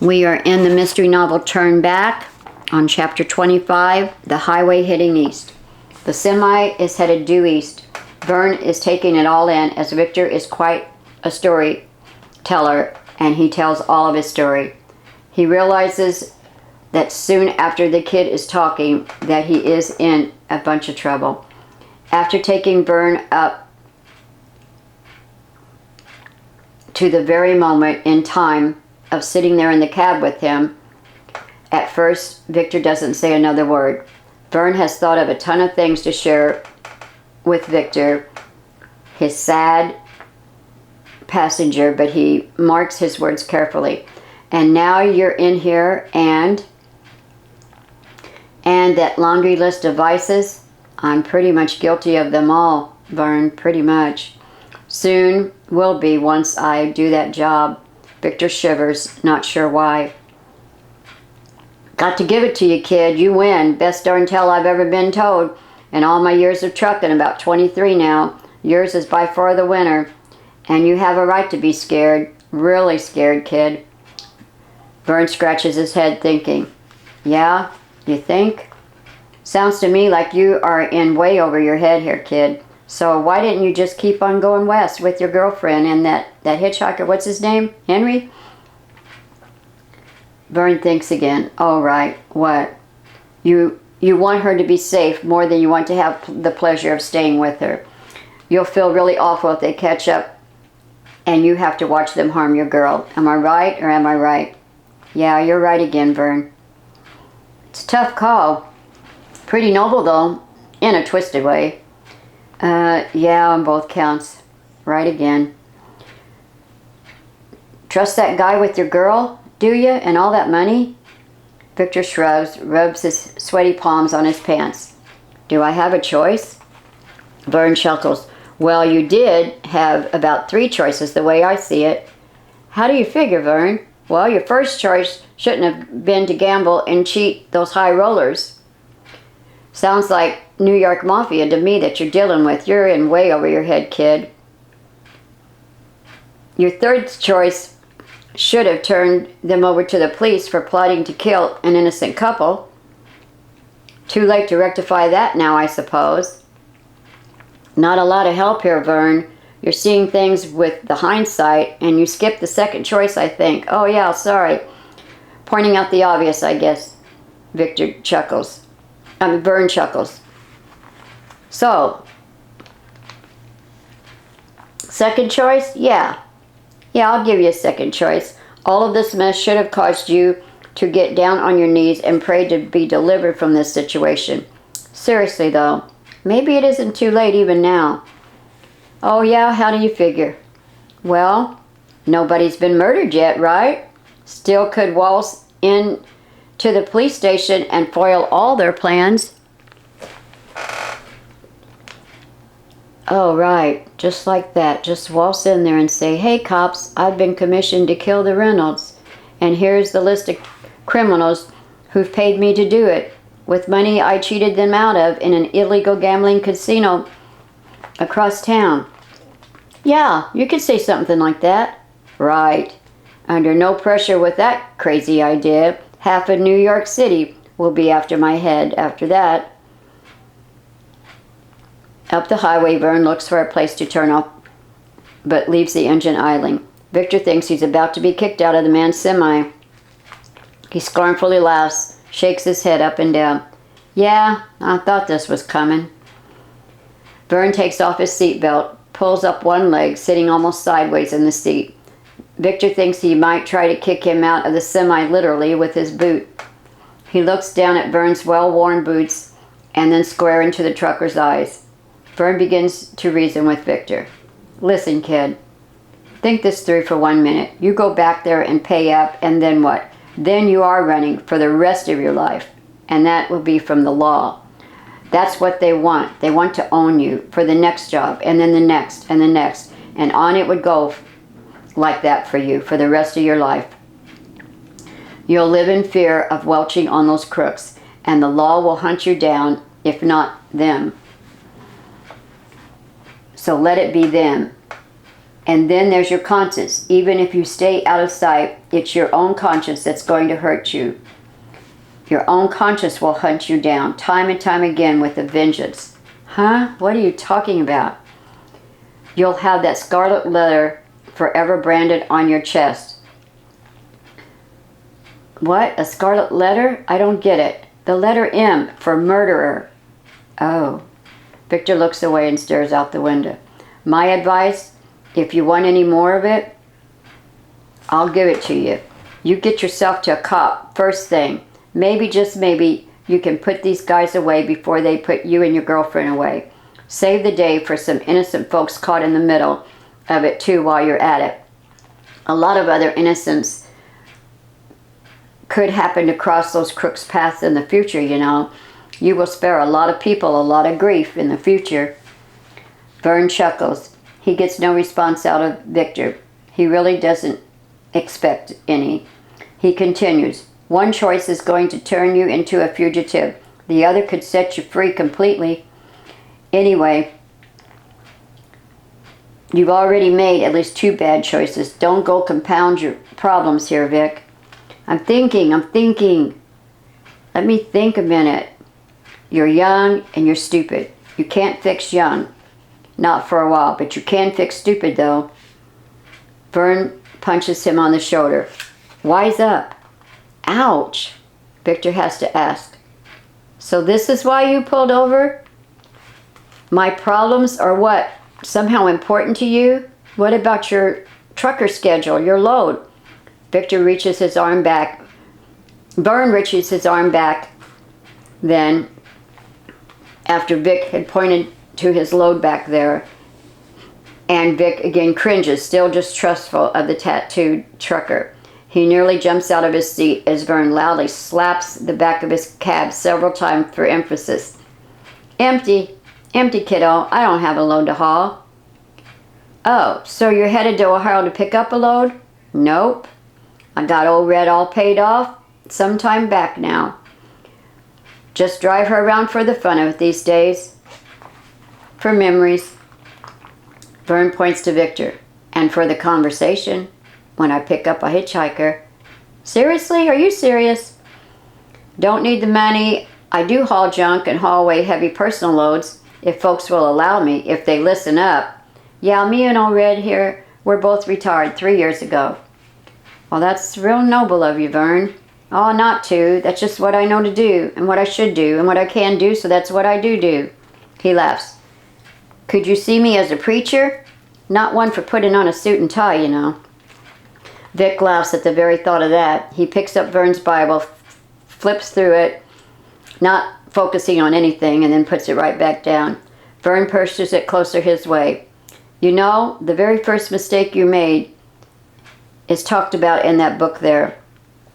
We are in the mystery novel Turn Back on chapter 25, The Highway Heading East. The semi is headed due east. Vern is taking it all in as Victor is quite a storyteller and he tells all of his story. He realizes that soon after the kid is talking that he is in a bunch of trouble. After taking Vern up to the very moment in time of sitting there in the cab with him, at first Victor doesn't say another word. Vern has thought of a ton of things to share with Victor, his sad passenger, but he marks his words carefully. And now you're in here and that laundry list of vices, I'm pretty much guilty of them all, Vern, pretty much. Soon will be once I do that job. Victor shivers, not sure why. Got to give it to you, kid. You win. Best darn tale I've ever been told. In all my years of trucking, about 23 now, yours is by far the winner. And you have a right to be scared. Really scared, kid. Vern scratches his head thinking. Yeah, you think? Sounds to me like you are in way over your head here, kid. So why didn't you just keep on going west with your girlfriend and that hitchhiker, what's his name? Henry? Vern thinks again. Oh, right. What? You want her to be safe more than you want to have the pleasure of staying with her. You'll feel really awful if they catch up and you have to watch them harm your girl. Am I right or am I right? Yeah, you're right again, Vern. It's a tough call. Pretty noble, though, in a twisted way. Yeah, on both counts. Right again. Trust that guy with your girl, do you, and all that money? Victor shrugs, rubs his sweaty palms on his pants. Do I have a choice? Vern chuckles. Well, you did have about 3 choices the way I see it. How do you figure, Vern? Well, your first choice shouldn't have been to gamble and cheat those high rollers. Sounds like New York Mafia to me that you're dealing with. You're in way over your head, kid. Your third choice should have turned them over to the police for plotting to kill an innocent couple. Too late to rectify that now, I suppose. Not a lot of help here, Vern. You're seeing things with the hindsight, and you skipped the second choice, I think. Oh, yeah, sorry. Pointing out the obvious, I guess. Vern chuckles. So, second choice? Yeah, I'll give you a second choice. All of this mess should have caused you to get down on your knees and pray to be delivered from this situation. Seriously, though, maybe it isn't too late even now. Oh, yeah, how do you figure? Well, nobody's been murdered yet, right? Still could waltz in to the police station and foil all their plans. Oh, right. Just like that. Just waltz in there and say, hey, cops, I've been commissioned to kill the Reynolds. And here's the list of criminals who've paid me to do it, with money I cheated them out of in an illegal gambling casino across town. Yeah, you could say something like that. Right. Under no pressure with that crazy idea. Half of New York City will be after my head after that. Up the highway, Vern looks for a place to turn off, but leaves the engine idling. Victor thinks he's about to be kicked out of the man's semi. He scornfully laughs, shakes his head up and down. Yeah, I thought this was coming. Vern takes off his seatbelt, pulls up one leg, sitting almost sideways in the seat. Victor thinks he might try to kick him out of the semi literally with his boot. He looks down at Vern's well-worn boots and then square into the trucker's eyes. Vern begins to reason with Victor. Listen, kid. Think this through for 1 minute. You go back there and pay up, and then what? Then you are running for the rest of your life, and that will be from the law. That's what they want. They want to own you for the next job, and then the next, and the next. And on it would go like that for you for the rest of your life. You'll live in fear of welching on those crooks, and the law will hunt you down, if not them. So let it be them. And then there's your conscience. Even if you stay out of sight, it's your own conscience that's going to hurt you. Your own conscience will hunt you down time and time again with a vengeance. Huh? What are you talking about? You'll have that scarlet letter forever branded on your chest. What? A scarlet letter? I don't get it. The letter M for murderer. Oh. Victor looks away and stares out the window. My advice, if you want any more of it, I'll give it to you. You get yourself to a cop first thing. Maybe, just maybe, you can put these guys away before they put you and your girlfriend away. Save the day for some innocent folks caught in the middle of it too while you're at it. A lot of other innocents could happen to cross those crooks' paths in the future, you know. You will spare a lot of people a lot of grief in the future. Vern chuckles. He gets no response out of Victor. He really doesn't expect any. He continues. One choice is going to turn you into a fugitive. The other could set you free completely. Anyway, you've already made at least 2 bad choices. Don't go compound your problems here, Vic. I'm thinking. Let me think a minute. You're young and you're stupid. You can't fix young. Not for a while, but you can fix stupid, though. Vern punches him on the shoulder. Wise up. Ouch. Victor has to ask. So this is why you pulled over? My problems are what? Somehow important to you? What about your trucker schedule, your load? Victor reaches his arm back. Vern reaches his arm back. Then, after Vic had pointed to his load back there, and Vic again cringes, still distrustful of the tattooed trucker. He nearly jumps out of his seat as Vern loudly slaps the back of his cab several times for emphasis. Empty, kiddo. I don't have a load to haul. Oh, so you're headed to Ohio to pick up a load? Nope. I got old Red all paid off some time back now. Just drive her around for the fun of it these days. For memories. Vern points to Victor. And for the conversation. When I pick up a hitchhiker. Seriously? Are you serious? Don't need the money. I do haul junk and haul away heavy personal loads, if folks will allow me, if they listen up. Yeah, me and old Red here, we're both retired 3 years ago. Well, that's real noble of you, Vern. Oh, not to. That's just what I know to do, and what I should do, and what I can do, so that's what I do. He laughs. Could you see me as a preacher? Not one for putting on a suit and tie, you know. Vic laughs at the very thought of that. He picks up Vern's Bible, flips through it, not focusing on anything, and then puts it right back down. Vern pushes it closer his way. You know, the very first mistake you made is talked about in that book there,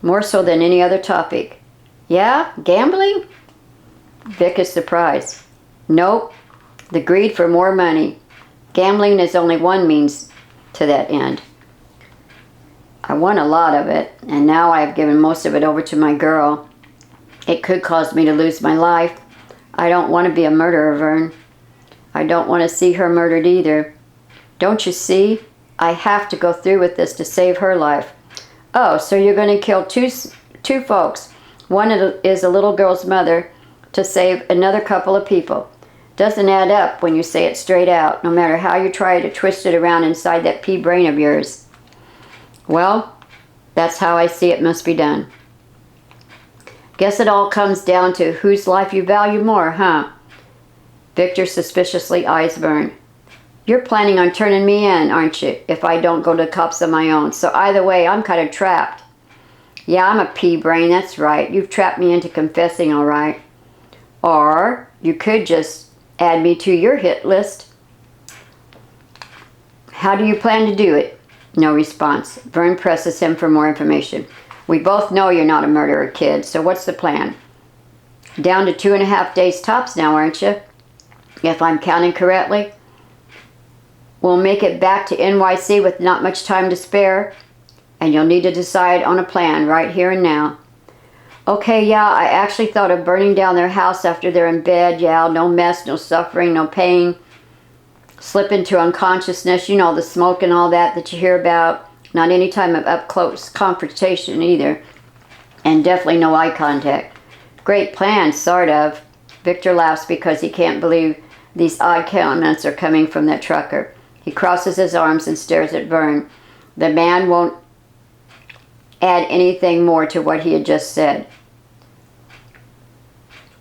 more so than any other topic. Yeah? Gambling? Vic is surprised. Nope. The greed for more money. Gambling is only one means to that end. I won a lot of it, and now I have given most of it over to my girl. It could cause me to lose my life. I don't want to be a murderer, Vern. I don't want to see her murdered either. Don't you see? I have to go through with this to save her life. Oh, so you're going to kill two folks. One is a little girl's mother to save another couple of people. Doesn't add up when you say it straight out, no matter how you try to twist it around inside that pea brain of yours. Well, that's how I see it must be done. Guess it all comes down to whose life you value more, huh? Victor suspiciously eyes Vern. You're planning on turning me in, aren't you, if I don't go to the cops on my own? So either way, I'm kind of trapped. Yeah, I'm a pea brain, that's right. You've trapped me into confessing, all right. Or you could just add me to your hit list. How do you plan to do it? No response. Vern presses him for more information. We both know you're not a murderer, kid, so what's the plan? Down to 2.5 days tops now, aren't you? If I'm counting correctly. We'll make it back to NYC with not much time to spare, and you'll need to decide on a plan right here and now. Okay, yeah, I actually thought of burning down their house after they're in bed. Yeah, no mess, no suffering, no pain. slip into unconsciousness. You know, the smoke and all that you hear about. Not any time of up-close confrontation either. And definitely no eye contact. Great plan, sort of. Victor laughs because he can't believe these odd comments are coming from that trucker. He crosses his arms and stares at Vern. The man won't add anything more to what he had just said.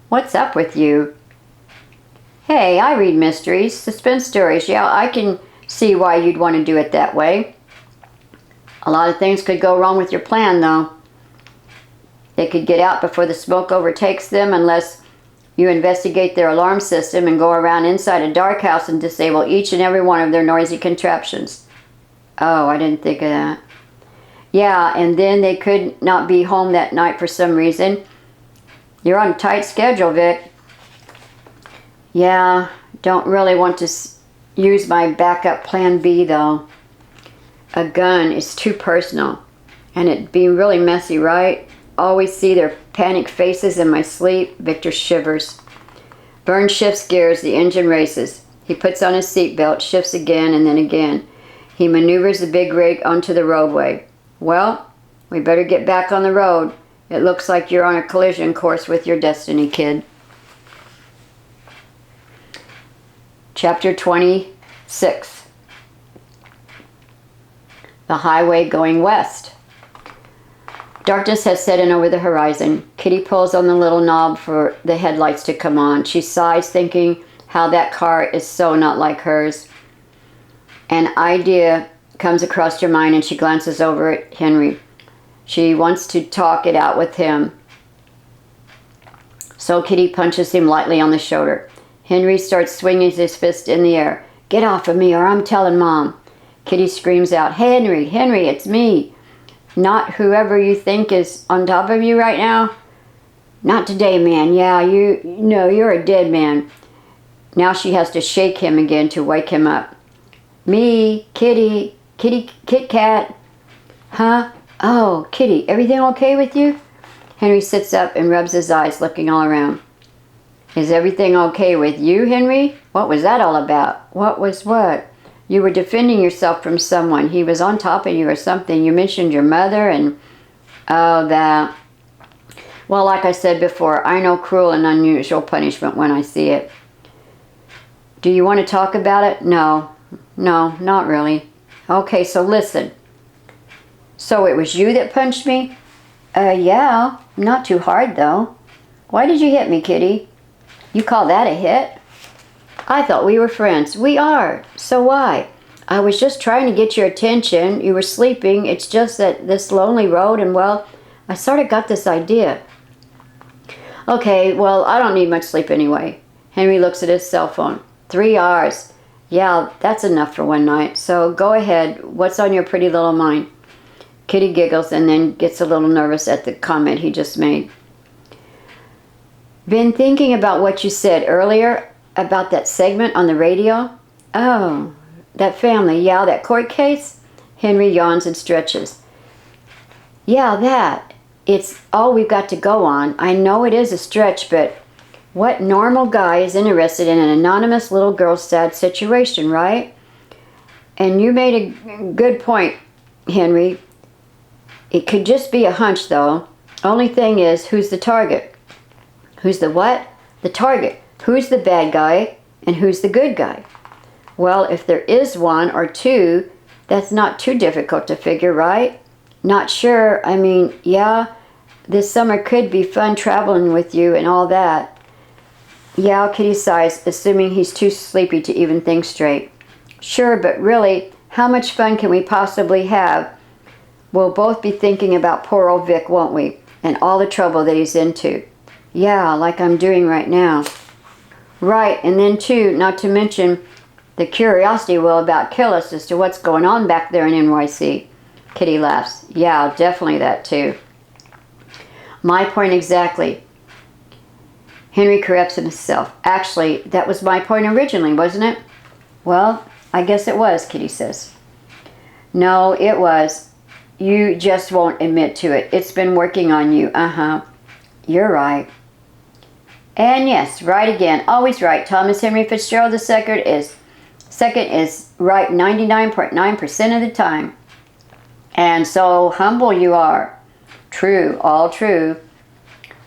What's up with you? Hey, I read mysteries, suspense stories. Yeah, I can see why you'd want to do it that way. A lot of things could go wrong with your plan, though. They could get out before the smoke overtakes them unless you investigate their alarm system and go around inside a dark house and disable each and every one of their noisy contraptions. Oh, I didn't think of that. Yeah, and then they could not be home that night for some reason. You're on a tight schedule, Vic. Yeah, don't really want to use my backup plan B, though. A gun is too personal, and it'd be really messy, right? Always see their panicked faces in my sleep. Victor shivers. Vern shifts gears. The engine races. He puts on his seatbelt, shifts again and then again. He maneuvers the big rig onto the roadway. Well, we better get back on the road. It looks like you're on a collision course with your destiny, kid. Chapter 26. The highway going west. Darkness has set in over the horizon. Kitty pulls on the little knob for the headlights to come on. She sighs, thinking how that car is so not like hers. An idea comes across her mind and she glances over at Henry. She wants to talk it out with him. So Kitty punches him lightly on the shoulder. Henry starts swinging his fist in the air. Get off of me or I'm telling Mom. Kitty screams out, Henry, Henry, it's me. Not whoever you think is on top of you right now. Not today, man. Yeah, you're a dead man. Now she has to shake him again to wake him up. Me, Kitty, Kit Kat. Huh? Oh, Kitty, everything okay with you? Henry sits up and rubs his eyes, looking all around. Is everything okay with you, Henry? What was that all about? What was what? You were defending yourself from someone. He was on top of you or something. You mentioned your mother and... Oh, that... Well, like I said before, I know cruel and unusual punishment when I see it. Do you want to talk about it? No, not really. Okay, so listen. So it was you that punched me? Yeah, not too hard though. Why did you hit me, Kitty? You call that a hit? I thought we were friends. We are. So why? I was just trying to get your attention. You were sleeping. It's just that this lonely road and, well, I sort of got this idea. Okay, well, I don't need much sleep anyway. Henry looks at his cell phone. 3 hours. Yeah, that's enough for one night. So go ahead. What's on your pretty little mind? Kitty giggles and then gets a little nervous at the comment he just made. Been thinking about what you said earlier about that segment on the radio? Oh, that family, yeah, that court case? Henry yawns and stretches. Yeah, that. It's all we've got to go on. I know it is a stretch, but what normal guy is interested in an anonymous little girl's sad situation, right? And you made a good point, Henry. It could just be a hunch, though. Only thing is, who's the target? Who's the what? The target. Who's the bad guy and who's the good guy? Well, if there is one or two, that's not too difficult to figure, right? Not sure. I mean, yeah, this summer could be fun traveling with you and all that. Yeah, Kitty sighs, assuming he's too sleepy to even think straight. Sure, but really, how much fun can we possibly have? We'll both be thinking about poor old Vic, won't we? And all the trouble that he's into. Yeah, like I'm doing right now. Right, and then too, not to mention, the curiosity will about kill us as to what's going on back there in NYC. Kitty laughs. Yeah, definitely that too. My point exactly. Henry corrects himself. Actually, that was my point originally, wasn't it? Well, I guess it was, Kitty says. No, it was. You just won't admit to it. It's been working on you. Uh-huh. You're right. And yes, right again. Always right. Thomas Henry Fitzgerald II is Second is right 99.9% of the time. And so humble you are. True, all true.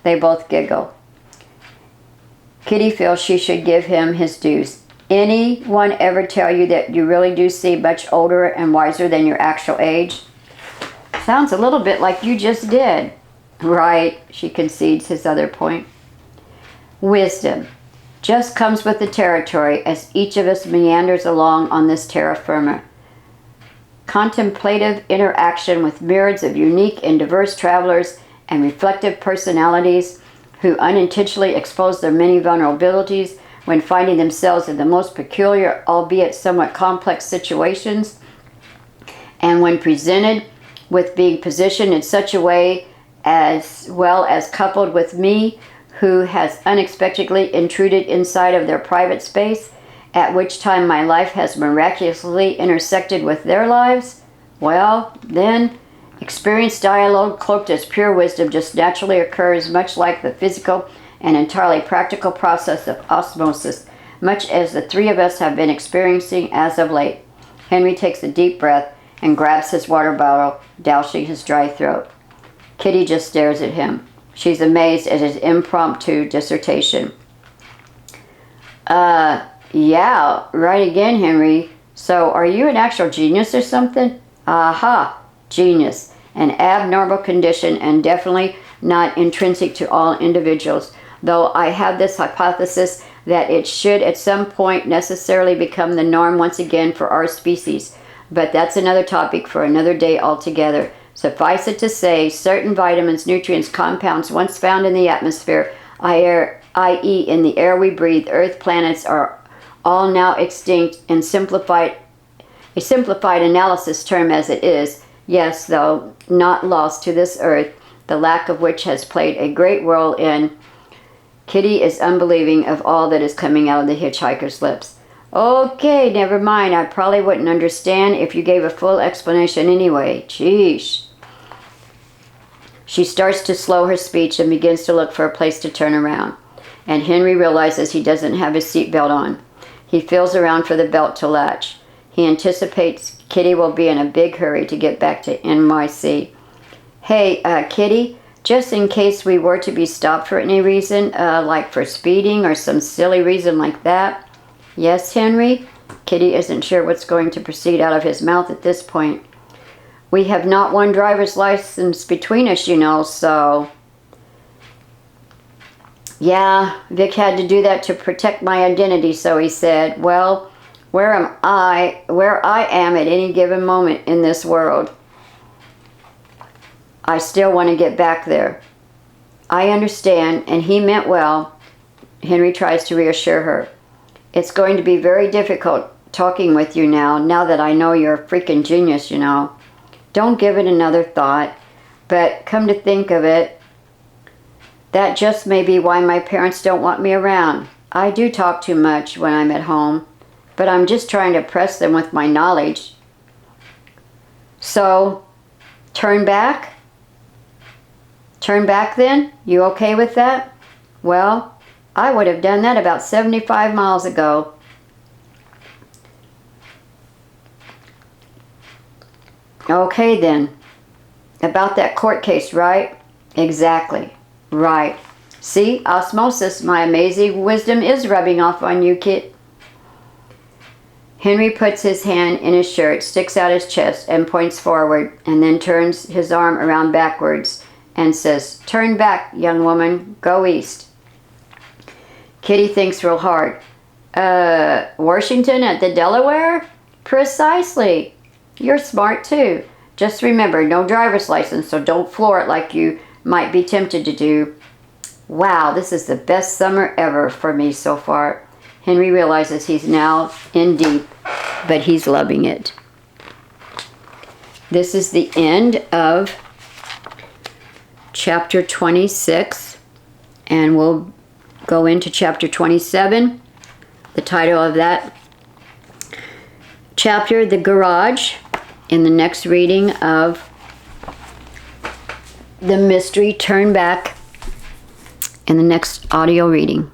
They both giggle. Kitty feels she should give him his dues. Anyone ever tell you that you really do seem much older and wiser than your actual age? Sounds a little bit like you just did. Right, she concedes his other point. Wisdom just comes with the territory as each of us meanders along on this terra firma. Contemplative interaction with myriads of unique and diverse travelers and reflective personalities who unintentionally expose their many vulnerabilities when finding themselves in the most peculiar, albeit somewhat complex situations, and when presented with being positioned in such a way as well as coupled with me who has unexpectedly intruded inside of their private space, at which time my life has miraculously intersected with their lives, well, then, experienced dialogue cloaked as pure wisdom just naturally occurs, much like the physical and entirely practical process of osmosis, much as the three of us have been experiencing as of late. Henry takes a deep breath and grabs his water bottle, dousing his dry throat. Kitty just stares at him. She's amazed at his impromptu dissertation. Yeah, right again, Henry. So, are you an actual genius or something? Aha, genius. An abnormal condition and definitely not intrinsic to all individuals, though I have this hypothesis that it should at some point necessarily become the norm once again for our species. But that's another topic for another day altogether. Suffice it to say, certain vitamins, nutrients, compounds once found in the atmosphere, i.e. in the air we breathe, Earth planets, are all now extinct and a simplified analysis term as it is, yes, though not lost to this Earth, the lack of which has played a great role in. Kitty is unbelieving of all that is coming out of the hitchhiker's lips. Okay, never mind. I probably wouldn't understand if you gave a full explanation anyway. Sheesh. She starts to slow her speech and begins to look for a place to turn around. And Henry realizes he doesn't have his seatbelt on. He feels around for the belt to latch. He anticipates Kitty will be in a big hurry to get back to NYC. Hey, Kitty, just in case we were to be stopped for any reason, like for speeding or some silly reason like that. Yes, Henry? Kitty isn't sure what's going to proceed out of his mouth at this point. We have not one driver's license between us, you know, so... Yeah, Vic had to do that to protect my identity, so he said, well, where I am at any given moment in this world, I still want to get back there. I understand, and he meant well. Henry tries to reassure her. It's going to be very difficult talking with you now that I know you're a freaking genius, you know. Don't give it another thought. But come to think of it, that just may be why my parents don't want me around. I do talk too much when I'm at home, but I'm just trying to impress them with my knowledge. So, turn back? Turn back then? You okay with that? Well, I would have done that about 75 miles ago. Okay then. About that court case, right? Exactly. Right. See, osmosis, my amazing wisdom is rubbing off on you, Kit. Henry puts his hand in his shirt, sticks out his chest, and points forward, and then turns his arm around backwards and says, turn back, young woman. Go east. Kitty thinks real hard. Washington at the Delaware? Precisely. You're smart too. Just remember, no driver's license, so don't floor it like you might be tempted to do. Wow, this is the best summer ever for me so far. Henry realizes he's now in deep, but he's loving it. This is the end of chapter 26, and we'll go into chapter 27. The title of that chapter, The Garage, in the next reading of The Mystery Turn Back, in the next audio reading.